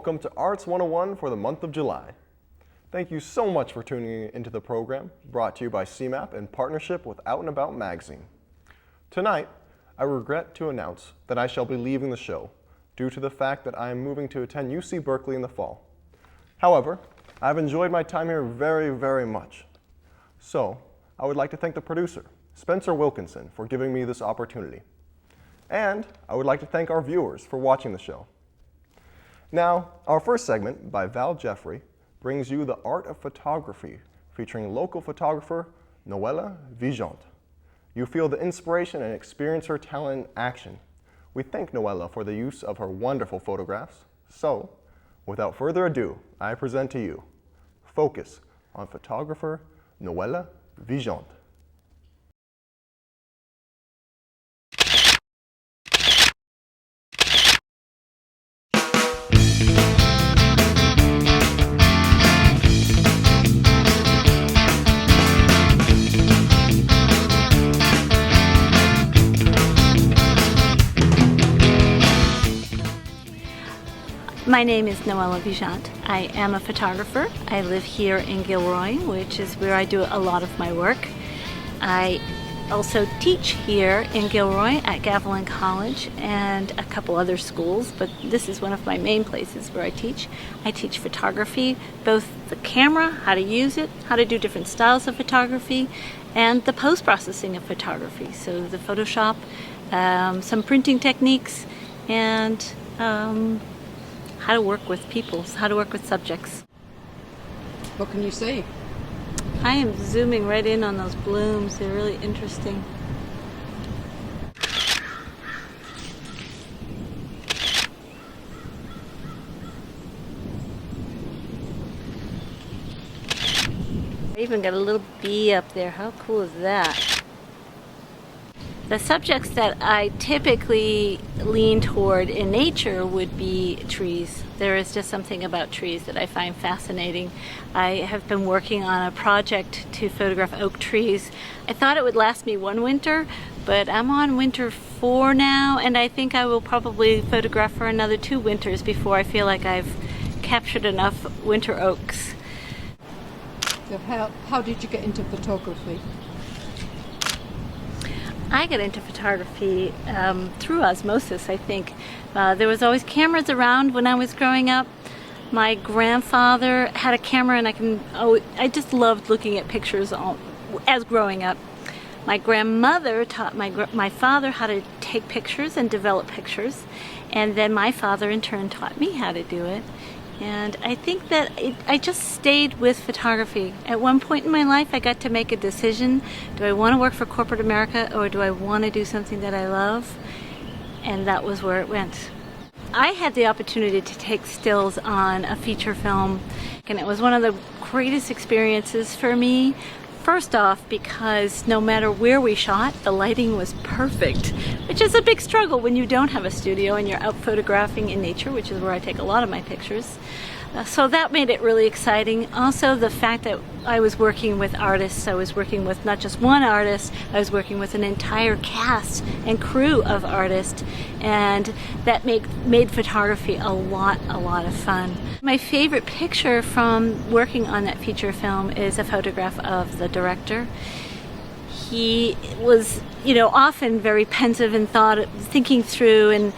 welcome to Arts 101 for the month of July. Thank you so much for tuning into the program, brought to you by CMAP in partnership with Out and About magazine. Tonight, I regret to announce that I shall be leaving the show due to the fact that I am moving to attend UC Berkeley in the fall. However, I've enjoyed my time here very, very much. So, I would like to thank the producer, Spencer Wilkinson, for giving me this opportunity. And I would like to thank our viewers for watching the show. Now, our first segment by Val Jeffery brings you The Art of Photography, featuring local photographer Noella Vigeant. You feel the inspiration and experience her talent in action. We thank Noella for the use of her wonderful photographs. So, without further ado, I present to you Focus on photographer Noella Vigeant. My name is Noella Vigeant. I am a photographer. I live here in Gilroy, which is where I do a lot of my work. I also teach here in Gilroy at Gavilan College and a couple other schools, but this is one of my main places where I teach. I teach photography, both the camera, how to use it, how to do different styles of photography, and the post-processing of photography. So the Photoshop, some printing techniques, and how to work with people, how to work with subjects. What can you see? I am zooming right in on those blooms. They're really interesting. I even got a little bee up there. How cool is that? The subjects that I typically lean toward in nature would be trees. There is just something about trees that I find fascinating. I have been working on a project to photograph oak trees. I thought it would last me one winter, but I'm on winter 4 now, and I think I will probably photograph for another 2 winters before I feel like I've captured enough winter oaks. So how did you get into photography? I got into photography through osmosis, I think. There was always cameras around when I was growing up. My grandfather had a camera, and I just loved looking at pictures as growing up. My grandmother taught my father how to take pictures and develop pictures, and then my father in turn taught me how to do it. And I think that I just stayed with photography. At one point in my life, I got to make a decision. Do I want to work for corporate America, or do I want to do something that I love? And that was where it went. I had the opportunity to take stills on a feature film, and it was one of the greatest experiences for me. First off, because no matter where we shot, the lighting was perfect, which is a big struggle when you don't have a studio and you're out photographing in nature, which is where I take a lot of my pictures. So that made it really exciting. Also, the fact that I was working with artists. I was working with not just one artist, I was working with an entire cast and crew of artists, and that made photography a lot of fun. My favorite picture from working on that feature film is a photograph of the director. He was, often very pensive and thinking through and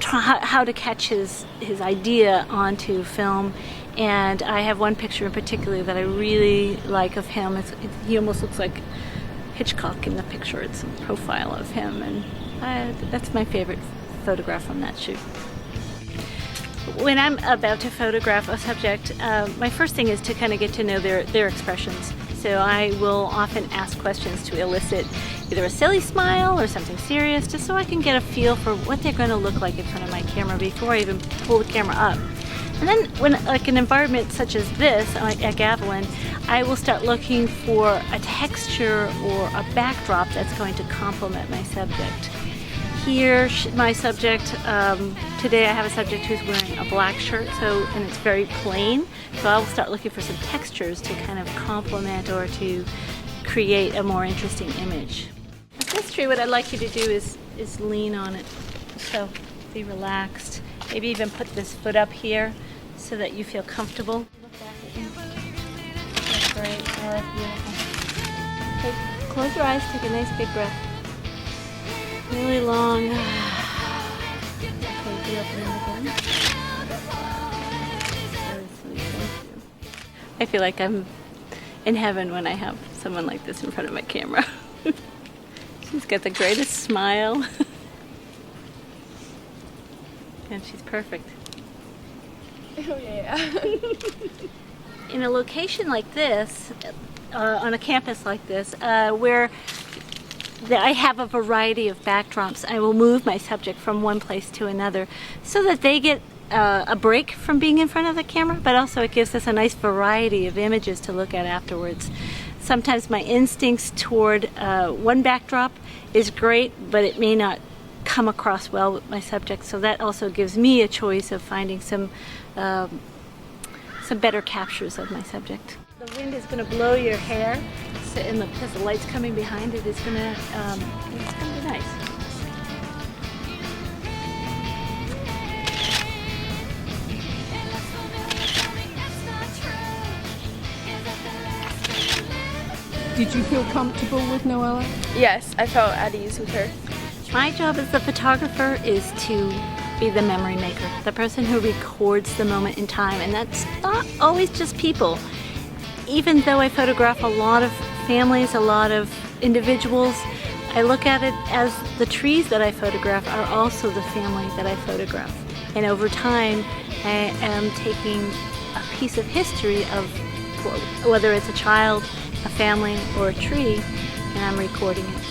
how to catch his idea onto film. And I have one picture in particular that I really like of him. He almost looks like Hitchcock in the picture. It's a profile of him, and that's my favorite photograph from that shoot. When I'm about to photograph a subject, my first thing is to kind of get to know their expressions. So I will often ask questions to elicit either a silly smile or something serious, just so I can get a feel for what they're going to look like in front of my camera before I even pull the camera up. And then when like an environment such as this, like at Gavilan, I will start looking for a texture or a backdrop that's going to complement my subject. Here, my subject, today I have a subject who's wearing a black shirt, and it's very plain, so I will start looking for some textures to kind of complement or to create a more interesting image. With this tree, what I'd like you to do is lean on it, so be relaxed. Maybe even put this foot up here so that you feel comfortable. That's great. Oh, that's beautiful. Okay, close your eyes, take a nice big breath. Really long. Okay, do open them again. Very sweet, thank you. I feel like I'm in heaven when I have someone like this in front of my camera. She's got the greatest smile. And she's perfect. Oh yeah. In a location like this, on a campus like this, where I have a variety of backdrops, I will move my subject from one place to another so that they get a break from being in front of the camera, but also it gives us a nice variety of images to look at afterwards. Sometimes my instincts toward one backdrop is great, but it may not come across well with my subject, so that also gives me a choice of finding some better captures of my subject. The wind is going to blow your hair, and because the light's coming behind it, it's going to be nice. Did you feel comfortable with Noella? Yes, I felt at ease with her. My job as the photographer is to be the memory maker, the person who records the moment in time, and that's not always just people. Even though I photograph a lot of families, a lot of individuals, I look at it as the trees that I photograph are also the family that I photograph. And over time, I am taking a piece of history of whether it's a child, a family, or a tree, and I'm recording it.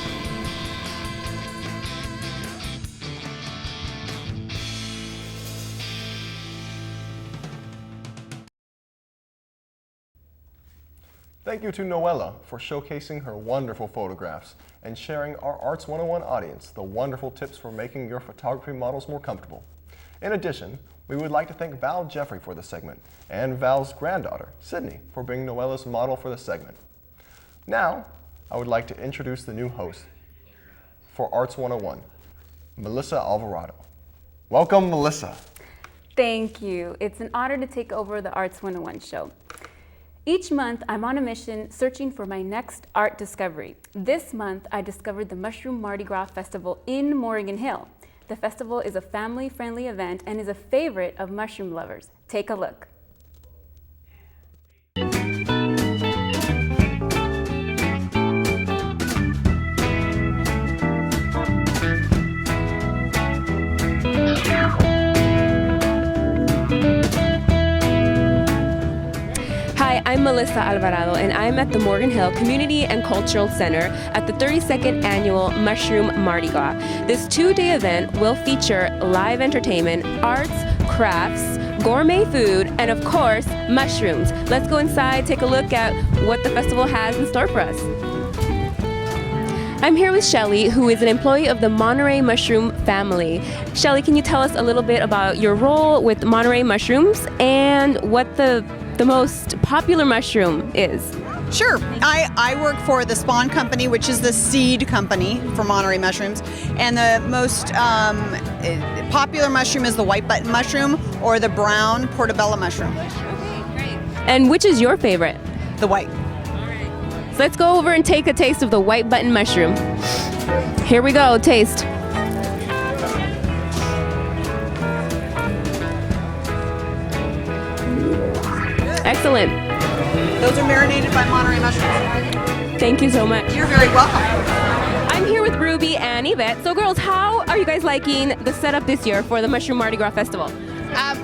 Thank you to Noella for showcasing her wonderful photographs and sharing our Arts 101 audience the wonderful tips for making your photography models more comfortable. In addition, we would like to thank Val Jeffery for the segment and Val's granddaughter, Sydney, for being Noella's model for the segment. Now, I would like to introduce the new host for Arts 101, Melissa Alvarado. Welcome, Melissa. Thank you. It's an honor to take over the Arts 101 show. Each month, I'm on a mission searching for my next art discovery. This month, I discovered the Mushroom Mardi Gras Festival in Morgan Hill. The festival is a family-friendly event and is a favorite of mushroom lovers. Take a look. Hi, I'm Melissa Alvarado, and I'm at the Morgan Hill Community and Cultural Center at the 32nd Annual Mushroom Mardi Gras. This two-day event will feature live entertainment, arts, crafts, gourmet food, and of course, mushrooms. Let's go inside, take a look at what the festival has in store for us. I'm here with Shelly, who is an employee of the Monterey Mushroom family. Shelly, can you tell us a little bit about your role with Monterey Mushrooms and what the most popular mushroom is? Sure. I work for the Spawn Company, which is the seed company for Monterey mushrooms. And the most popular mushroom is the white button mushroom or the brown portobello mushroom. Okay, great. And which is your favorite? The white. So let's go over and take a taste of the white button mushroom. Here we go, taste. Excellent. Those are marinated by Monterey mushrooms. Thank you so much. You're very welcome. I'm here with Ruby and Yvette. So girls, how are you guys liking the setup this year for the Mushroom Mardi Gras Festival?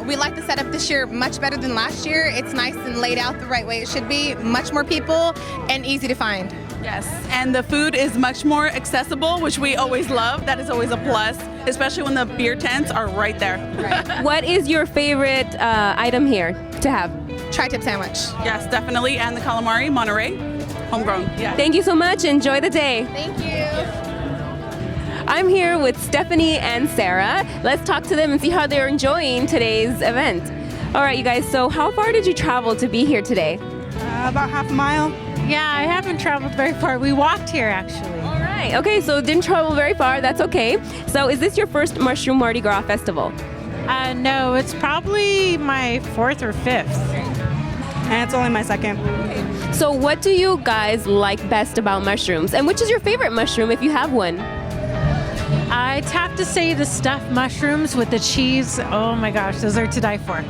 We like the setup this year much better than last year. It's nice and laid out the right way it should be. Much more people and easy to find. Yes, and the food is much more accessible, which we always love. That is always a plus, especially when the beer tents are right there. Right. What is your favorite item here to have? Tri-tip sandwich. Yes, definitely, and the calamari, Monterey, homegrown. Yeah. Thank you so much. Enjoy the day. Thank you. I'm here with Stephanie and Sarah. Let's talk to them and see how they're enjoying today's event. All right, you guys, so how far did you travel to be here today? About half a mile. Yeah, I haven't traveled very far. We walked here, actually. All right, okay, so didn't travel very far. That's okay. So is this your first Mushroom Mardi Gras Festival? No, it's probably my fourth or fifth. And it's only my second. So what do you guys like best about mushrooms? And which is your favorite mushroom if you have one? I'd have to say the stuffed mushrooms with the cheese. Oh my gosh, those are to die for.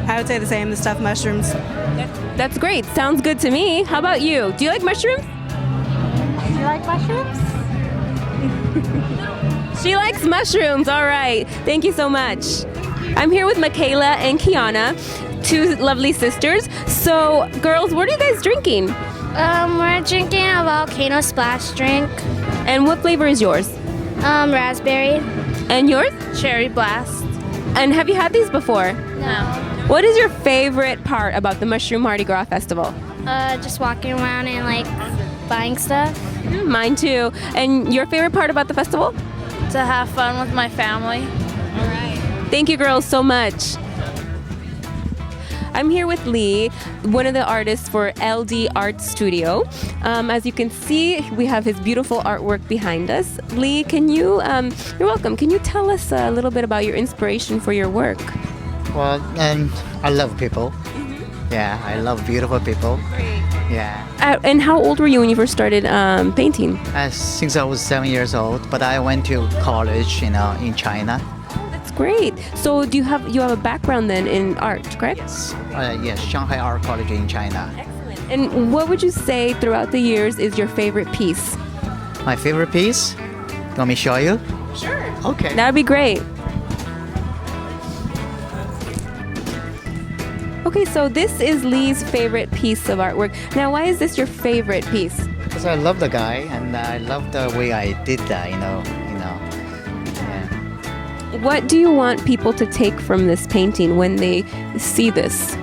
I would say the same, the stuffed mushrooms. That's great. Sounds good to me. How about you? Do you like mushrooms? Do you like mushrooms? She likes mushrooms. All right. Thank you so much. I'm here with Michaela and Kiana, two lovely sisters. So, girls, what are you guys drinking? We're drinking a volcano splash drink. And what flavor is yours? Raspberry. And yours? Cherry blast. And have you had these before? No. What is your favorite part about the Mushroom Mardi Gras Festival? Just walking around and like buying stuff. Mine too. And your favorite part about the festival? To have fun with my family. All right. Thank you girls so much. I'm here with Lee, one of the artists for LD Art Studio. As you can see, we have his beautiful artwork behind us. Lee, can you, you're welcome, can you tell us a little bit about your inspiration for your work? Well, I love people. Yeah, I love beautiful people. Great. Yeah. And how old were you when you first started painting? Since I was 7 years old, but I went to college, in China. That's great. So do you have a background then in art, correct? Yes, Shanghai Art College in China. Excellent. And what would you say throughout the years is your favorite piece? My favorite piece? Want me to show you? Sure. Okay. That'd be great. Okay, so this is Lee's favorite piece of artwork. Now, why is this your favorite piece? Because I love the guy and I love the way I did that, Yeah. What do you want people to take from this painting when they see this?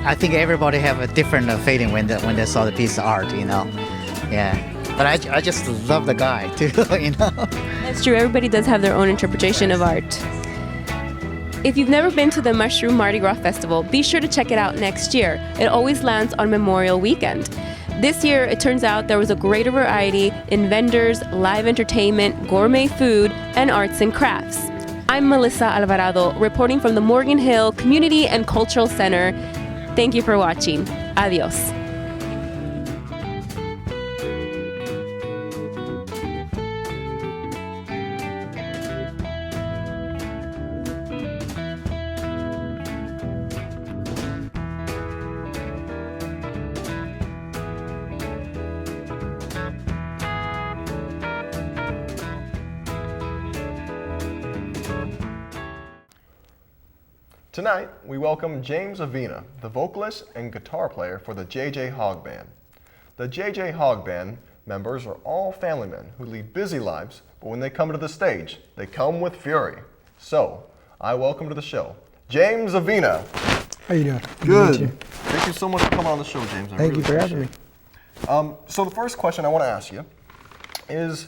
I think everybody have a different feeling when they saw the piece of art, Yeah. But I just love the guy too, That's true. Everybody does have their own interpretation of art. If you've never been to the Mushroom Mardi Gras Festival, be sure to check it out next year. It always lands on Memorial Weekend. This year, it turns out there was a greater variety in vendors, live entertainment, gourmet food, and arts and crafts. I'm Melissa Alvarado, reporting from the Morgan Hill Community and Cultural Center. Thank you for watching. Adios. Tonight, we welcome James Avina, the vocalist and guitar player for the JJ Hawg Band. The JJ Hawg Band members are all family men who lead busy lives, but when they come to the stage, they come with fury. So, I welcome to the show, James Avina. How you doing? Good. Thank you so much for coming on the show, James. Thank you for having me. So the first question I want to ask you is,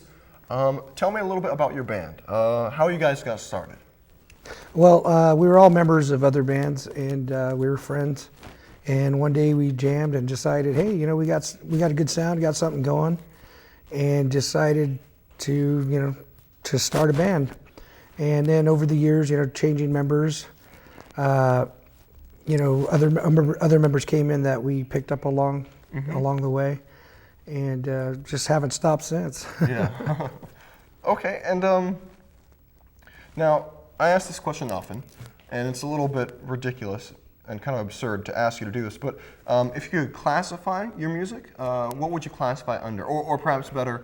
tell me a little bit about your band. How you guys got started? Well, we were all members of other bands, and we were friends. And one day we jammed and decided, hey, we got a good sound, got something going, and decided to start a band. And then over the years, changing members, other members came in that we picked up along the way, and just haven't stopped since. Yeah. Okay, and now. I ask this question often, and it's a little bit ridiculous and kind of absurd to ask you to do this, but if you could classify your music, what would you classify under? Or perhaps better,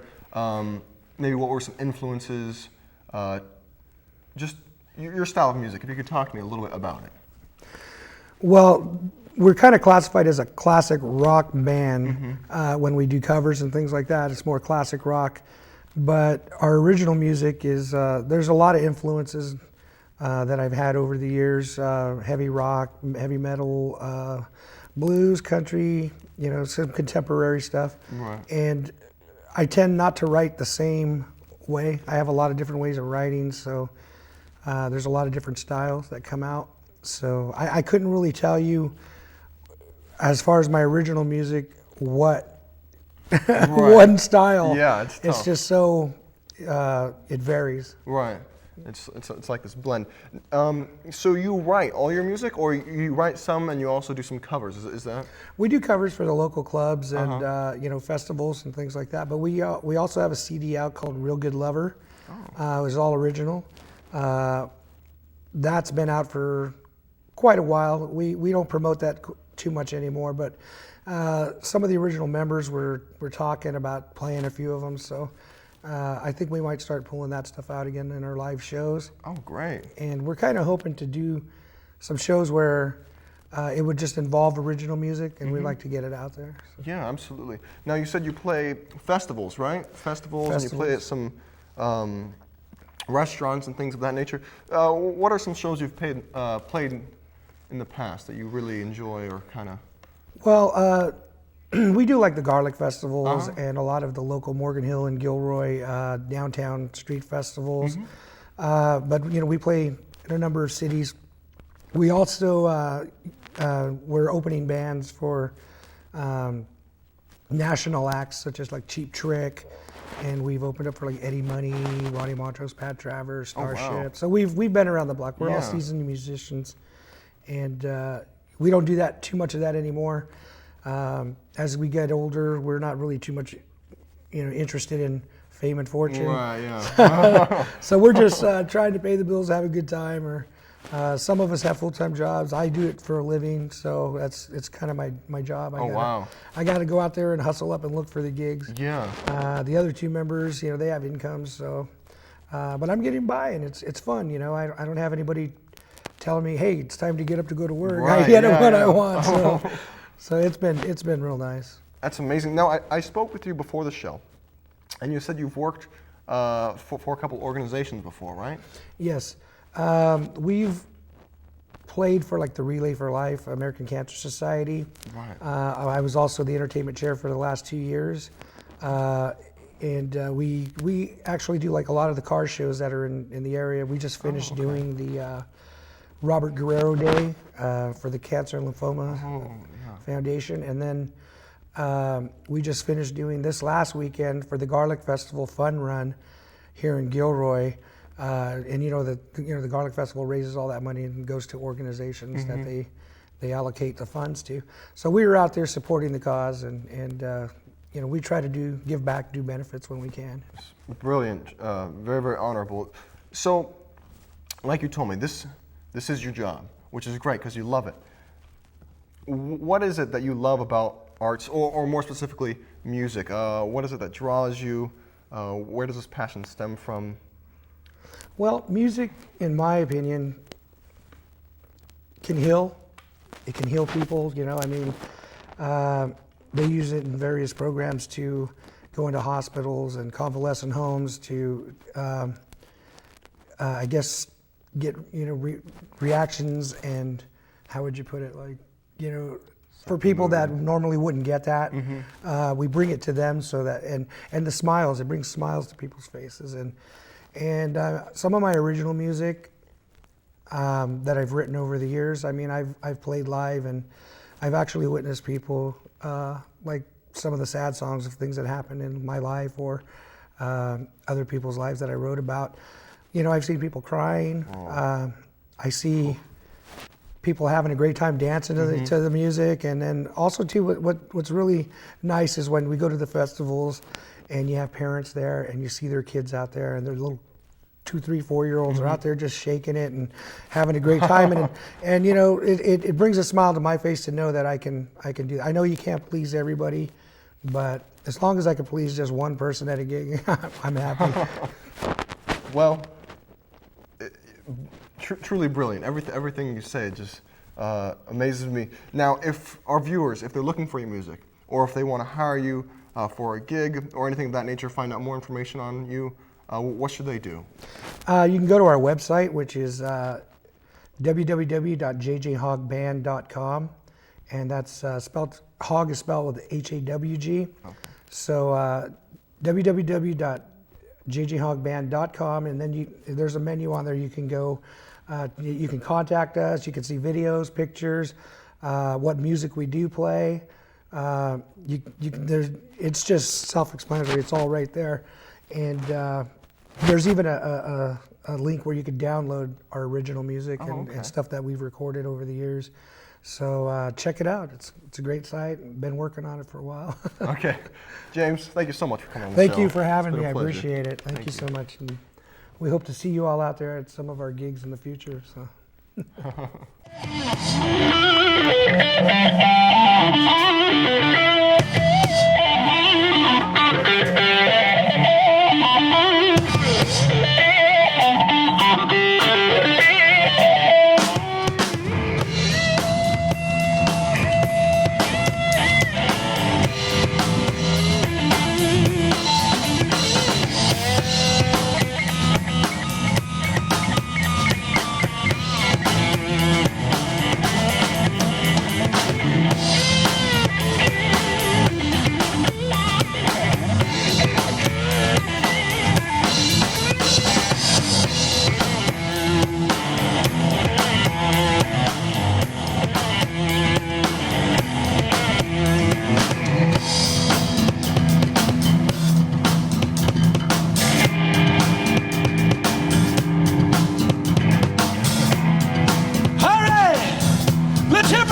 maybe what were some influences, just your style of music, if you could talk to me a little bit about it. Well, we're kind of classified as a classic rock band when we do covers and things like that. It's more classic rock, but our original music is, there's a lot of influences that I've had over the years, heavy rock, heavy metal, blues, country, some contemporary stuff. Right. And I tend not to write the same way. I have a lot of different ways of writing, so there's a lot of different styles that come out. So I couldn't really tell you, as far as my original music, what one style. Yeah, it's tough. It's just so, it varies. Right. It's like this blend. So you write all your music, or you write some and you also do some covers? Is that? We do covers for the local clubs and festivals and things like that. But we also have a CD out called Real Good Lover. It was all original. That's been out for quite a while. We don't promote that too much anymore, but some of the original members were talking about playing a few of them. So. I think we might start pulling that stuff out again in our live shows. Oh, great. And we're kind of hoping to do some shows where it would just involve original music, and we'd like to get it out there. So. Yeah, absolutely. Now, you said you play festivals, right? Festivals. And you play at some restaurants and things of that nature. What are some shows you've played in the past that you really enjoy or kind of? Well, we do like the garlic festivals and a lot of the local Morgan Hill and Gilroy downtown street festivals. But we play in a number of cities. We also we're opening bands for national acts such as like Cheap Trick, and we've opened up for like Eddie Money, Ronnie Montrose, Pat Travers, Starship. Oh, wow. So we've been around the block. We're all seasoned musicians, and we don't do that too much of that anymore. As we get older, we're not really too much, interested in fame and fortune. Right, yeah. So we're just trying to pay the bills, have a good time. Or some of us have full-time jobs. I do it for a living, so it's kind of my job. I got to go out there and hustle up and look for the gigs. Yeah. The other two members, they have incomes, so. But I'm getting by, and it's fun. I don't have anybody telling me, hey, it's time to get up to go to work. Right, I get what I want. So. So it's been real nice. That's amazing. Now, I spoke with you before the show, and you said you've worked for a couple organizations before, right? Yes. We've played for like the Relay for Life, American Cancer Society. Right. I was also the entertainment chair for the last 2 years. And we actually do like a lot of the car shows that are in the area. We just finished doing the Robert Guerrero Day for the Cancer and Lymphoma Foundation, and then we just finished doing this last weekend for the Garlic Festival Fun Run here in Gilroy. And the Garlic Festival raises all that money and goes to organizations that they allocate the funds to. So we were out there supporting the cause, and we try to give back, do benefits when we can. Brilliant, very, very honorable. So, like you told me, this is your job, which is great because you love it. What is it that you love about arts, or more specifically, music? What is it that draws you? Where does this passion stem from? Well, music, in my opinion, can heal. It can heal people, they use it in various programs to go into hospitals and convalescent homes to, I guess, get reactions and how would you put it, for people that normally wouldn't get that. We bring it to them so that and the smiles, it brings smiles to people's faces, and some of my original music that I've written over the years. I mean, I've played live, and I've actually witnessed people like some of the sad songs of things that happened in my life or other people's lives that I wrote about. I've seen people crying. I see people having a great time dancing to the music, and then also too, what's really nice is when we go to the festivals, and you have parents there, and you see their kids out there, and their little 2, 3, 4-year-olds are out there just shaking it and having a great time, and it brings a smile to my face to know that I can do that. I know you can't please everybody, but as long as I can please just one person at a gig, I'm happy. Well, truly brilliant. Everything you say just amazes me. Now, if our viewers, if they're looking for your music, or if they want to hire you for a gig or anything of that nature, find out more information on you, what should they do? You can go to our website, which is www.jjhogband.com, and that's spelled, Hog is spelled with H-A-W-G. Okay. So www.jjhogband.com, and then there's a menu on there. You can go, you can contact us. You can see videos, pictures, what music we do play. It's just self-explanatory. It's all right there, and There's even a link where you can download our original music and stuff that we've recorded over the years. So check it out. It's a great site. Been working on it for a while. Okay. James, thank you so much for coming on the show. Thank you for having me. I pleasure. appreciate it. Thank you so much. And we hope to see you all out there at some of our gigs in the future. So.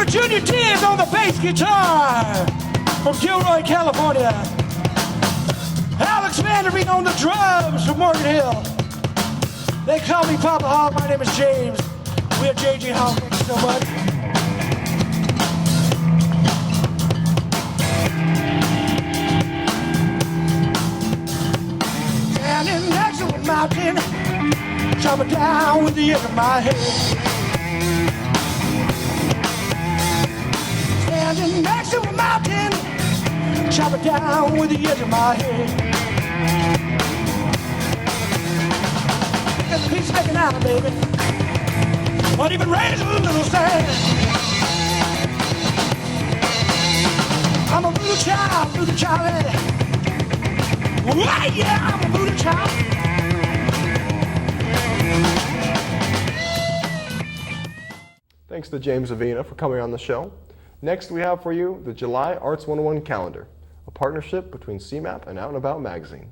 Junior Tibbs on the bass guitar from Gilroy, California. Alex Vanderbeek on the drums from Morgan Hill. They call me Papa Hogg. My name is James. We are JJ Hawg. Thank you so much. Standing next to a mountain, chop it down with the edge of my head. Standing next to a mountain, chop it down with the edge of my head. Get the piece taken out, baby. But even raise a little sand. I'm a voodoo child, voodoo child. Why, yeah, I'm a voodoo child. Thanks to James Avina for coming on the show. Next, we have for you the July Arts 101 calendar, a partnership between CMAP and Out and About magazine.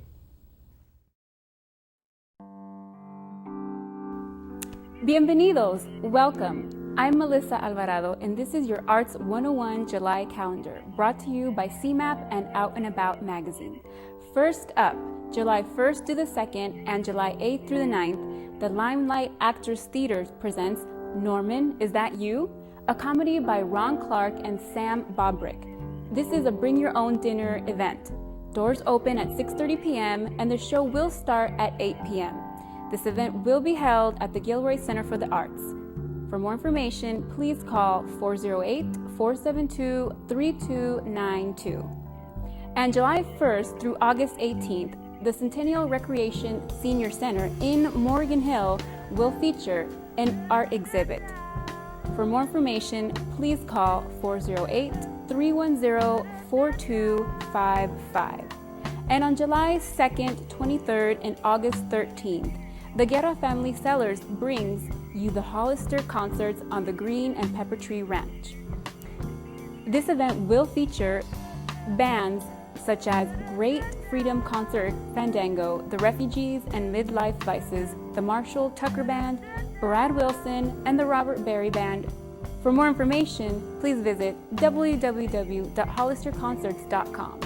Bienvenidos, welcome. I'm Melissa Alvarado, and this is your Arts 101 July calendar, brought to you by CMAP and Out and About magazine. First up, July 1st to the 2nd and July 8th through the 9th, the Limelight Actors Theater presents Norman, Is That You? A comedy by Ron Clark and Sam Bobrick. This is a bring your own dinner event. Doors open at 6:30 p.m. and the show will start at 8 p.m. This event will be held at the Gilroy Center for the Arts. For more information, please call 408-472-3292. And July 1st through August 18th, the Centennial Recreation Senior Center in Morgan Hill will feature an art exhibit. For more information, please call 408-310-4255. And on July 2nd, 23rd, and August 13th, the Guerra Family Cellars brings you the Hollister Concerts on the Green and Pepper Tree Ranch. This event will feature bands such as Great Freedom Concert Fandango, the Refugees and Midlife Vices, the Marshall Tucker Band, Brad Wilson, and the Robert Berry Band. For more information, please visit www.hollisterconcerts.com.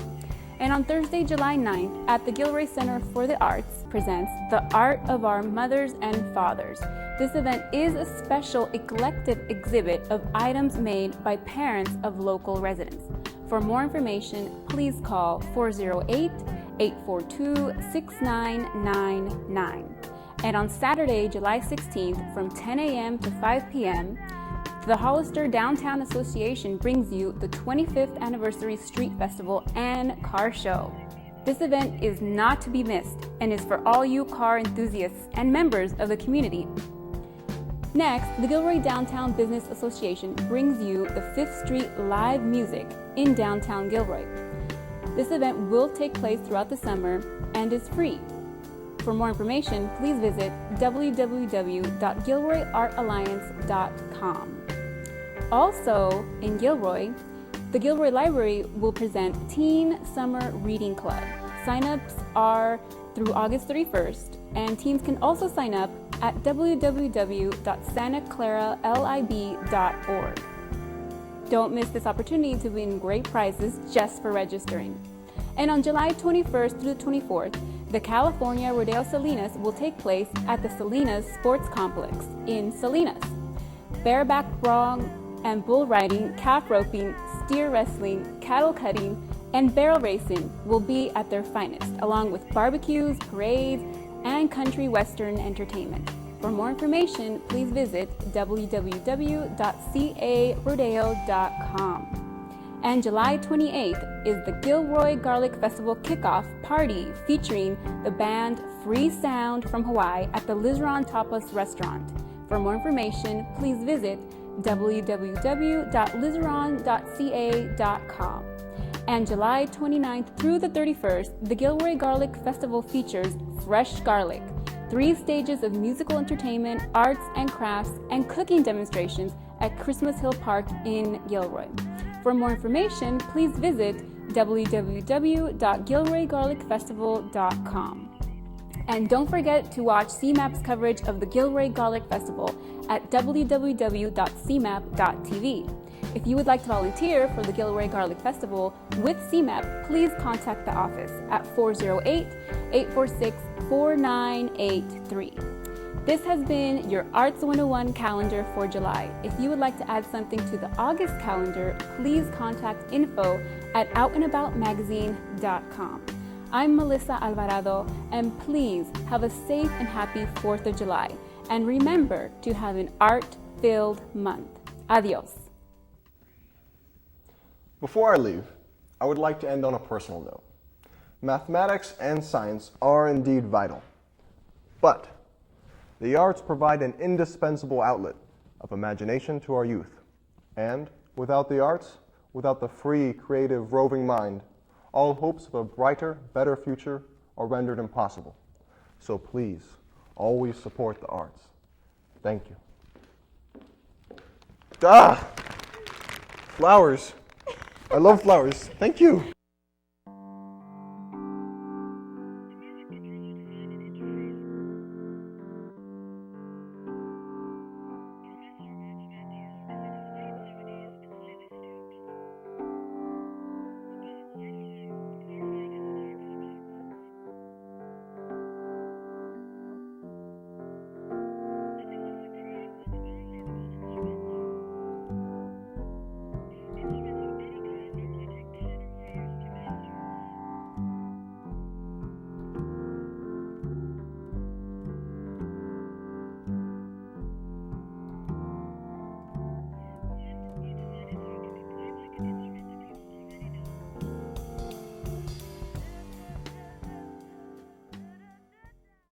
And on Thursday, July 9th, at the Gilroy Center for the Arts presents The Art of Our Mothers and Fathers. This event is a special eclectic exhibit of items made by parents of local residents. For more information, please call 408-842-6999. And on Saturday, July 16th, from 10 a.m. to 5 p.m., the Hollister Downtown Association brings you the 25th Anniversary Street Festival and Car Show. This event is not to be missed and is for all you car enthusiasts and members of the community. Next, the Gilroy Downtown Business Association brings you the 5th Street Live Music in downtown Gilroy. This event will take place throughout the summer and is free. For more information, please visit www.gilroyartalliance.com. Also in Gilroy, the Gilroy Library will present Teen Summer Reading Club. Sign-ups are through August 31st, and teens can also sign up at www.santaclaralib.org. Don't miss this opportunity to win great prizes just for registering. And on July 21st through the 24th, the California Rodeo Salinas will take place at the Salinas Sports Complex in Salinas. Bareback brawling and bull riding, calf roping, steer wrestling, cattle cutting, and barrel racing will be at their finest, along with barbecues, parades, and country western entertainment. For more information, please visit www.carodeo.com. And July 28th is the Gilroy Garlic Festival Kickoff Party featuring the band Free Sound from Hawaii at the Lizeron Tapas Restaurant. For more information, please visit www.lizeron.ca.com. And July 29th through the 31st, the Gilroy Garlic Festival features Fresh Garlic, 3 stages of musical entertainment, arts and crafts, and cooking demonstrations at Christmas Hill Park in Gilroy. For more information, please visit www.gilroygarlicfestival.com. And don't forget to watch CMAP's coverage of the Gilroy Garlic Festival at www.cmap.tv. If you would like to volunteer for the Gilroy Garlic Festival with CMAP, please contact the office at 408-846-4983. This has been your Arts 101 calendar for July. If you would like to add something to the August calendar, please contact info@outandaboutmagazine.com. I'm Melissa Alvarado, and please have a safe and happy 4th of July. And remember to have an art-filled month. Adios. Before I leave, I would like to end on a personal note. Mathematics and science are indeed vital, but the arts provide an indispensable outlet of imagination to our youth. And without the arts, without the free, creative, roving mind, all hopes of a brighter, better future are rendered impossible. So please, always support the arts. Thank you. Flowers. I love flowers. Thank you.